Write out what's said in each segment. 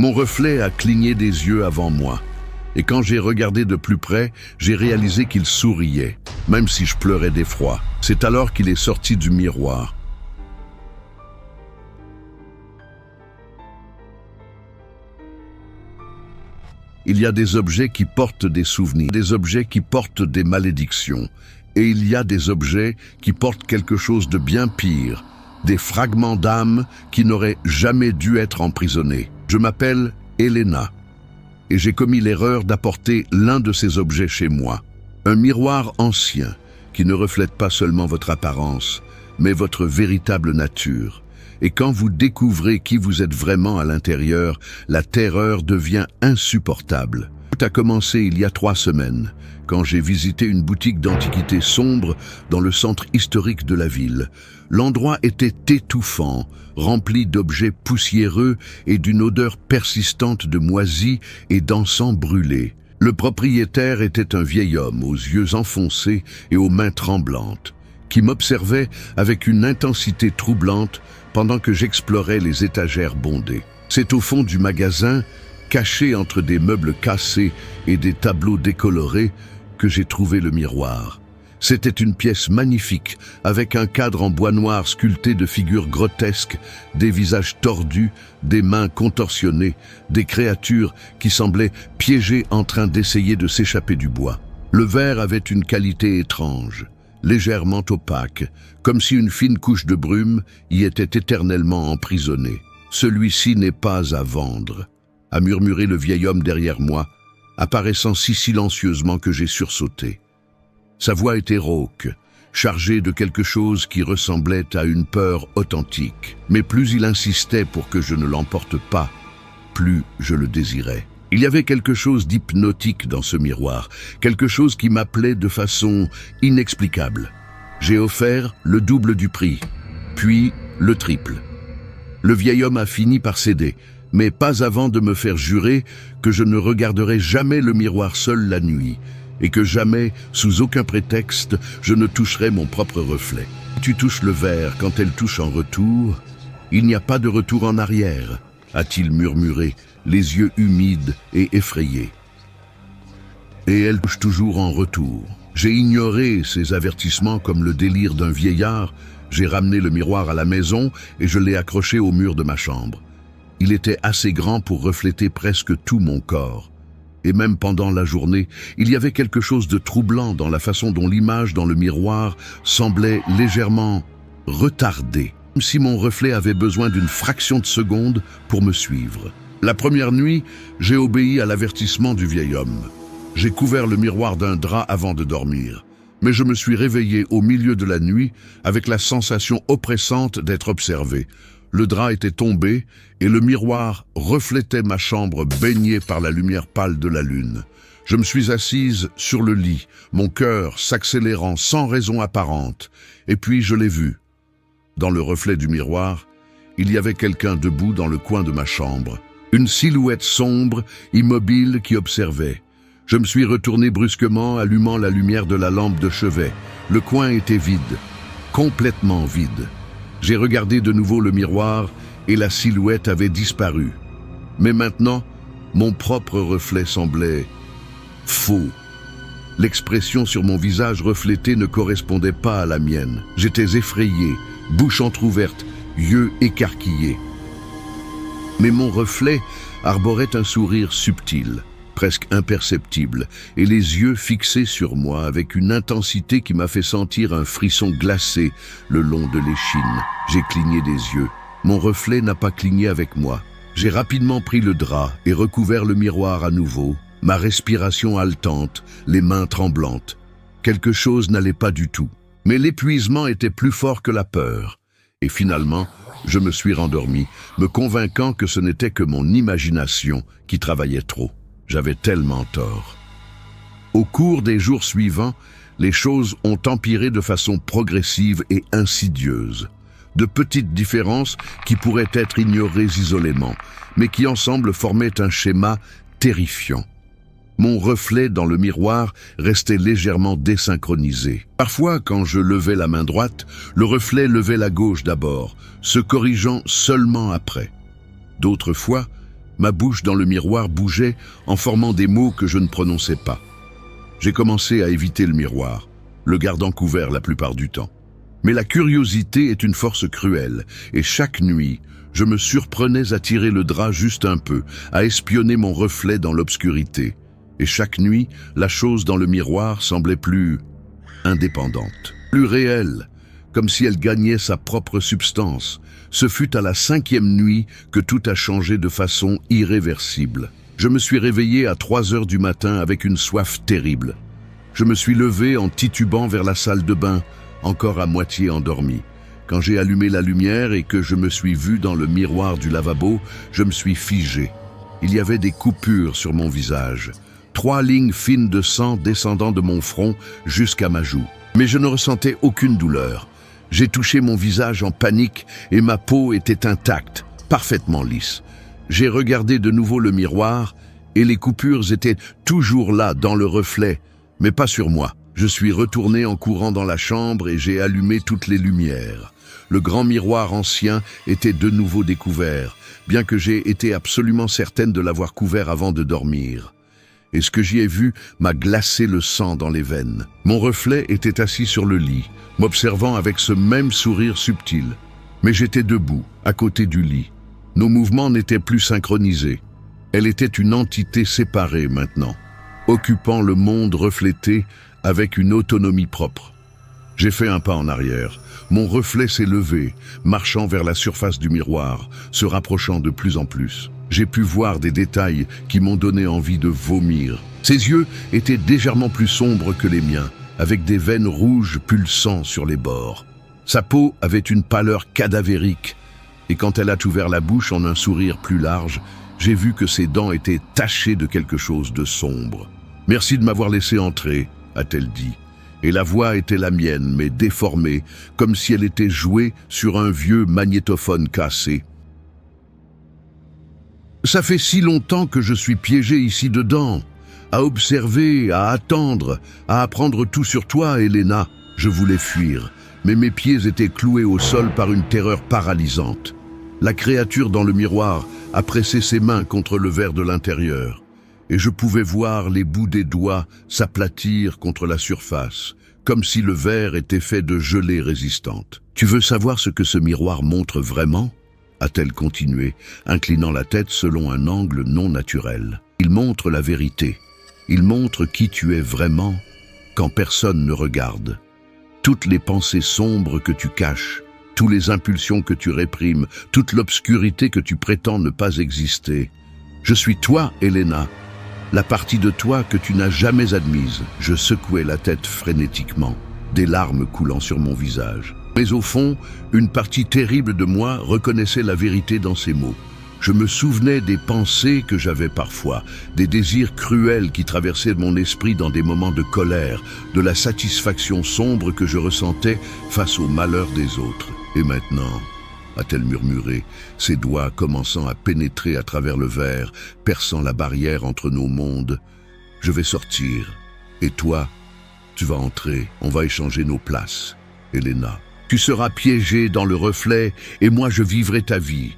Mon reflet a cligné des yeux avant moi. Et quand j'ai regardé de plus près, j'ai réalisé qu'il souriait, même si je pleurais d'effroi. C'est alors qu'il est sorti du miroir. Il y a des objets qui portent des souvenirs, des objets qui portent des malédictions. Et il y a des objets qui portent quelque chose de bien pire, des fragments d'âme qui n'auraient jamais dû être emprisonnés. Je m'appelle Elena. Et j'ai commis l'erreur d'apporter l'un de ces objets chez moi. Un miroir ancien qui ne reflète pas seulement votre apparence, mais votre véritable nature. Et quand vous découvrez qui vous êtes vraiment à l'intérieur, la terreur devient insupportable. Tout a commencé il y a 3 semaines, quand j'ai visité une boutique d'antiquités sombre dans le centre historique de la ville. L'endroit était étouffant, rempli d'objets poussiéreux et d'une odeur persistante de moisis et d'encens brûlé. Le propriétaire était un vieil homme aux yeux enfoncés et aux mains tremblantes, qui m'observait avec une intensité troublante pendant que j'explorais les étagères bondées. C'est au fond du magasin, caché entre des meubles cassés et des tableaux décolorés, que j'ai trouvé le miroir. C'était une pièce magnifique, avec un cadre en bois noir sculpté de figures grotesques, des visages tordus, des mains contorsionnées, des créatures qui semblaient piégées en train d'essayer de s'échapper du bois. Le verre avait une qualité étrange, légèrement opaque, comme si une fine couche de brume y était éternellement emprisonnée. « Celui-ci n'est pas à vendre », a murmuré le vieil homme derrière moi, apparaissant si silencieusement que j'ai sursauté. Sa voix était rauque, chargée de quelque chose qui ressemblait à une peur authentique. Mais plus il insistait pour que je ne l'emporte pas, plus je le désirais. Il y avait quelque chose d'hypnotique dans ce miroir, quelque chose qui m'appelait de façon inexplicable. J'ai offert le double du prix, puis le triple. Le vieil homme a fini par céder, mais pas avant de me faire jurer que je ne regarderai jamais le miroir seul la nuit, et que jamais, sous aucun prétexte, je ne toucherai mon propre reflet. Tu touches le verre quand elle touche en retour, il n'y a pas de retour en arrière, a-t-il murmuré, les yeux humides et effrayés. Et elle touche toujours en retour. J'ai ignoré ces avertissements comme le délire d'un vieillard. J'ai ramené le miroir à la maison et je l'ai accroché au mur de ma chambre. Il était assez grand pour refléter presque tout mon corps. Et même pendant la journée, il y avait quelque chose de troublant dans la façon dont l'image dans le miroir semblait légèrement retardée, comme si mon reflet avait besoin d'une fraction de seconde pour me suivre. La première nuit, j'ai obéi à l'avertissement du vieil homme. J'ai couvert le miroir d'un drap avant de dormir, mais je me suis réveillé au milieu de la nuit avec la sensation oppressante d'être observé. Le drap était tombé et le miroir reflétait ma chambre baignée par la lumière pâle de la lune. Je me suis assise sur le lit, mon cœur s'accélérant sans raison apparente, et puis je l'ai vu. Dans le reflet du miroir, il y avait quelqu'un debout dans le coin de ma chambre, une silhouette sombre, immobile qui observait. Je me suis retourné brusquement, allumant la lumière de la lampe de chevet. Le coin était vide, complètement vide. J'ai regardé de nouveau le miroir et la silhouette avait disparu. Mais maintenant, mon propre reflet semblait faux. L'expression sur mon visage reflété ne correspondait pas à la mienne. J'étais effrayé, bouche entrouverte, yeux écarquillés. Mais mon reflet arborait un sourire subtil, presque imperceptible, et les yeux fixés sur moi avec une intensité qui m'a fait sentir un frisson glacé le long de l'échine. J'ai cligné des yeux. Mon reflet n'a pas cligné avec moi. J'ai rapidement pris le drap et recouvert le miroir à nouveau, ma respiration haletante, les mains tremblantes. Quelque chose n'allait pas du tout. Mais l'épuisement était plus fort que la peur. Et finalement, je me suis rendormi, me convainquant que ce n'était que mon imagination qui travaillait trop. J'avais tellement tort. Au cours des jours suivants, les choses ont empiré de façon progressive et insidieuse. De petites différences qui pourraient être ignorées isolément, mais qui ensemble formaient un schéma terrifiant. Mon reflet dans le miroir restait légèrement désynchronisé. Parfois, quand je levais la main droite, le reflet levait la gauche d'abord, se corrigeant seulement après. D'autres fois, Ma bouche dans le miroir bougeait en formant des mots que je ne prononçais pas. J'ai commencé à éviter le miroir, le gardant couvert la plupart du temps. Mais la curiosité est une force cruelle, et chaque nuit, je me surprenais à tirer le drap juste un peu, à espionner mon reflet dans l'obscurité. Et chaque nuit, la chose dans le miroir semblait plus indépendante, plus réelle, comme si elle gagnait sa propre substance. Ce fut à la 5e nuit que tout a changé de façon irréversible. Je me suis réveillé à 3 heures du matin avec une soif terrible. Je me suis levé en titubant vers la salle de bain, encore à moitié endormi. Quand j'ai allumé la lumière et que je me suis vu dans le miroir du lavabo, je me suis figé. Il y avait des coupures sur mon visage. 3 lignes fines de sang descendant de mon front jusqu'à ma joue. Mais je ne ressentais aucune douleur. J'ai touché mon visage en panique et ma peau était intacte, parfaitement lisse. J'ai regardé de nouveau le miroir et les coupures étaient toujours là dans le reflet, mais pas sur moi. Je suis retourné en courant dans la chambre et j'ai allumé toutes les lumières. Le grand miroir ancien était de nouveau découvert, bien que j'ai été absolument certaine de l'avoir couvert avant de dormir. Et ce que j'y ai vu m'a glacé le sang dans les veines. Mon reflet était assis sur le lit, m'observant avec ce même sourire subtil. Mais j'étais debout, à côté du lit. Nos mouvements n'étaient plus synchronisés. Elle était une entité séparée maintenant, occupant le monde reflété avec une autonomie propre. J'ai fait un pas en arrière. Mon reflet s'est levé, marchant vers la surface du miroir, se rapprochant de plus en plus. J'ai pu voir des détails qui m'ont donné envie de vomir. Ses yeux étaient légèrement plus sombres que les miens, avec des veines rouges pulsant sur les bords. Sa peau avait une pâleur cadavérique, et quand elle a ouvert la bouche en un sourire plus large, j'ai vu que ses dents étaient tachées de quelque chose de sombre. « Merci de m'avoir laissé entrer », a-t-elle dit. Et la voix était la mienne, mais déformée, comme si elle était jouée sur un vieux magnétophone cassé. « Ça fait si longtemps que je suis piégé ici dedans, à observer, à attendre, à apprendre tout sur toi, Elena. » Je voulais fuir, mais mes pieds étaient cloués au sol par une terreur paralysante. La créature dans le miroir a pressé ses mains contre le verre de l'intérieur, et je pouvais voir les bouts des doigts s'aplatir contre la surface, comme si le verre était fait de gelée résistante. « Tu veux savoir ce que ce miroir montre vraiment ?» a-t-elle continué, inclinant la tête selon un angle non naturel. « Il montre la vérité. Il montre qui tu es vraiment quand personne ne regarde. Toutes les pensées sombres que tu caches, toutes les impulsions que tu réprimes, toute l'obscurité que tu prétends ne pas exister. Je suis toi, Elena, la partie de toi que tu n'as jamais admise. » Je secouais la tête frénétiquement, des larmes coulant sur mon visage. Mais au fond, une partie terrible de moi reconnaissait la vérité dans ces mots. Je me souvenais des pensées que j'avais parfois, des désirs cruels qui traversaient mon esprit dans des moments de colère, de la satisfaction sombre que je ressentais face au malheur des autres. « Et maintenant ?» a-t-elle murmuré, ses doigts commençant à pénétrer à travers le verre, perçant la barrière entre nos mondes. « Je vais sortir. Et toi, tu vas entrer. On va échanger nos places, Elena. Tu seras piégée dans le reflet et moi je vivrai ta vie.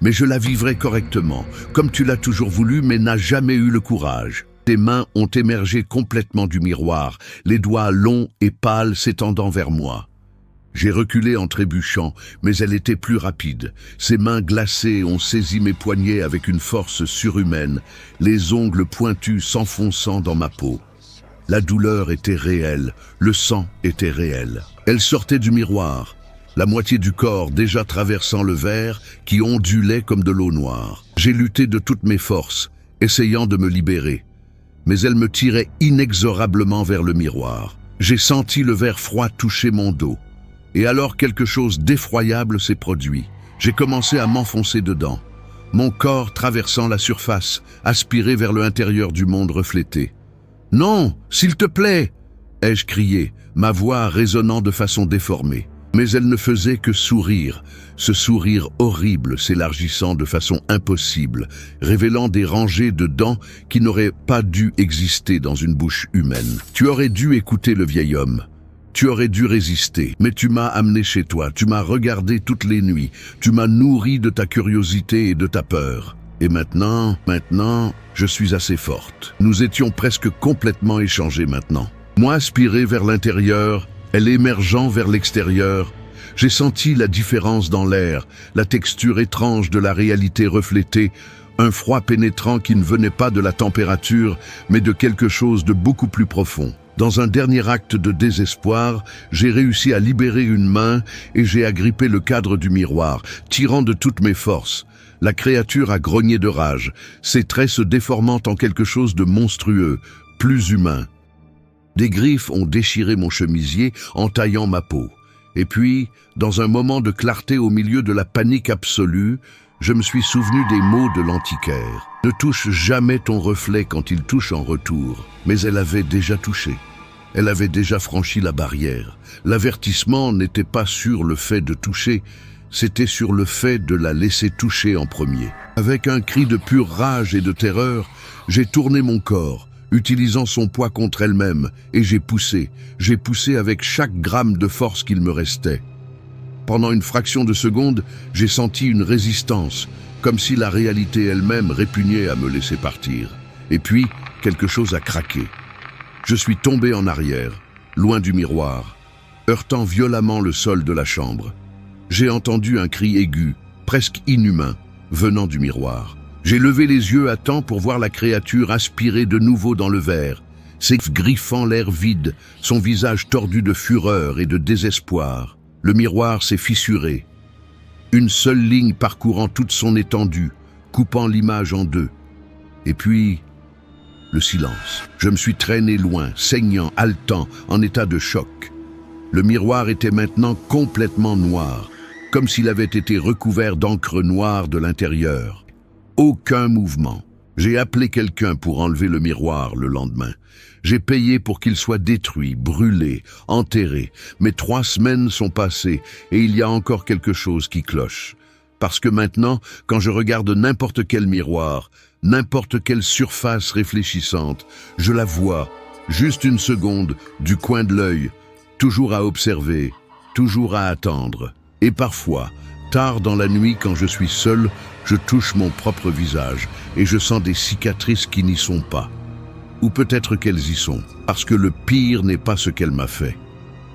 Mais je la vivrai correctement, comme tu l'as toujours voulu mais n'as jamais eu le courage. » Tes mains ont émergé complètement du miroir, les doigts longs et pâles s'étendant vers moi. J'ai reculé en trébuchant, mais elle était plus rapide. Ses mains glacées ont saisi mes poignets avec une force surhumaine, les ongles pointus s'enfonçant dans ma peau. La douleur était réelle, le sang était réel. Elle sortait du miroir, la moitié du corps déjà traversant le verre qui ondulait comme de l'eau noire. J'ai lutté de toutes mes forces, essayant de me libérer, mais elle me tirait inexorablement vers le miroir. J'ai senti le verre froid toucher mon dos. Et alors quelque chose d'effroyable s'est produit. J'ai commencé à m'enfoncer dedans, mon corps traversant la surface, aspiré vers l'intérieur du monde reflété. « Non, s'il te plaît !» ai-je crié, ma voix résonnant de façon déformée. Mais elle ne faisait que sourire, ce sourire horrible s'élargissant de façon impossible, révélant des rangées de dents qui n'auraient pas dû exister dans une bouche humaine. « Tu aurais dû écouter le vieil homme. Tu aurais dû résister, mais tu m'as amené chez toi, tu m'as regardé toutes les nuits, tu m'as nourri de ta curiosité et de ta peur. Et maintenant, je suis assez forte. Nous étions presque complètement échangés maintenant. Moi aspiré vers l'intérieur, elle émergeant vers l'extérieur. J'ai senti la différence dans l'air, la texture étrange de la réalité reflétée, un froid pénétrant qui ne venait pas de la température, mais de quelque chose de beaucoup plus profond. Dans un dernier acte de désespoir, j'ai réussi à libérer une main et j'ai agrippé le cadre du miroir, tirant de toutes mes forces. La créature a grogné de rage, ses traits se déformant en quelque chose de monstrueux, plus humain. Des griffes ont déchiré mon chemisier, entaillant ma peau. Et puis, dans un moment de clarté au milieu de la panique absolue, je me suis souvenu des mots de l'antiquaire. Ne touche jamais ton reflet quand il touche en retour. Mais elle avait déjà touché. Elle avait déjà franchi la barrière. L'avertissement n'était pas sur le fait de toucher, c'était sur le fait de la laisser toucher en premier. Avec un cri de pure rage et de terreur, j'ai tourné mon corps, utilisant son poids contre elle-même, et j'ai poussé avec chaque gramme de force qu'il me restait. Pendant une fraction de seconde, j'ai senti une résistance, comme si la réalité elle-même répugnait à me laisser partir. Et puis, quelque chose a craqué. Je suis tombé en arrière, loin du miroir, heurtant violemment le sol de la chambre. J'ai entendu un cri aigu, presque inhumain, venant du miroir. J'ai levé les yeux à temps pour voir la créature aspirer de nouveau dans le verre, ses griffant l'air vide, son visage tordu de fureur et de désespoir. Le miroir s'est fissuré. Une seule ligne parcourant toute son étendue, coupant l'image en deux. Et puis, le silence. Je me suis traîné loin, saignant, haletant, en état de choc. Le miroir était maintenant complètement noir, comme s'il avait été recouvert d'encre noire de l'intérieur. Aucun mouvement. J'ai appelé quelqu'un pour enlever le miroir le lendemain. J'ai payé pour qu'il soit détruit, brûlé, enterré. Mais 3 semaines sont passées et il y a encore quelque chose qui cloche. Parce que maintenant, quand je regarde n'importe quel miroir, n'importe quelle surface réfléchissante, je la vois, juste une seconde, du coin de l'œil, toujours à observer, toujours à attendre. Et parfois, tard dans la nuit quand je suis seul, je touche mon propre visage et je sens des cicatrices qui n'y sont pas. Ou peut-être qu'elles y sont, parce que le pire n'est pas ce qu'elle m'a fait.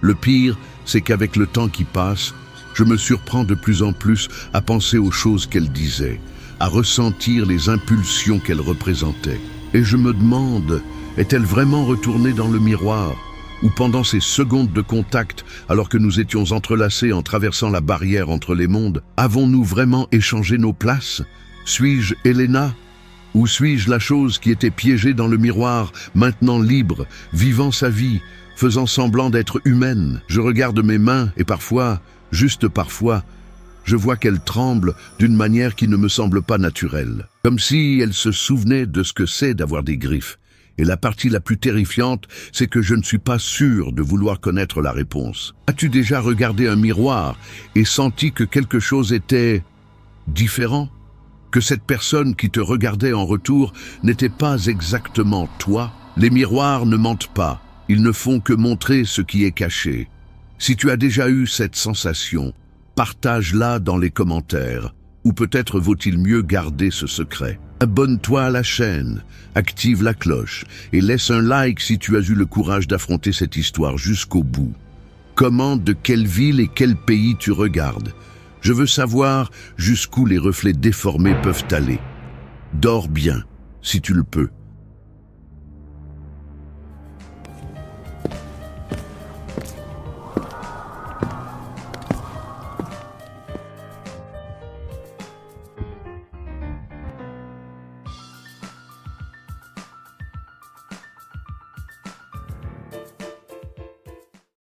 Le pire, c'est qu'avec le temps qui passe, je me surprends de plus en plus à penser aux choses qu'elle disait, à ressentir les impulsions qu'elle représentait. Et je me demande, est-elle vraiment retournée dans le miroir ? Ou pendant ces secondes de contact, alors que nous étions entrelacés en traversant la barrière entre les mondes, avons-nous vraiment échangé nos places ? Suis-je Elena ? Ou suis-je la chose qui était piégée dans le miroir, maintenant libre, vivant sa vie, faisant semblant d'être humaine ? Je regarde mes mains et parfois, juste parfois, je vois qu'elles tremblent d'une manière qui ne me semble pas naturelle. Comme si elles se souvenaient de ce que c'est d'avoir des griffes. Et la partie la plus terrifiante, c'est que je ne suis pas sûr de vouloir connaître la réponse. As-tu déjà regardé un miroir et senti que quelque chose était différent ? Que cette personne qui te regardait en retour n'était pas exactement toi? Les miroirs ne mentent pas, ils ne font que montrer ce qui est caché. Si tu as déjà eu cette sensation, partage-la dans les commentaires, ou peut-être vaut-il mieux garder ce secret. Abonne-toi à la chaîne, active la cloche et laisse un like si tu as eu le courage d'affronter cette histoire jusqu'au bout. Commente de quelle ville et quel pays tu regardes. Je veux savoir jusqu'où les reflets déformés peuvent aller. Dors bien, si tu le peux.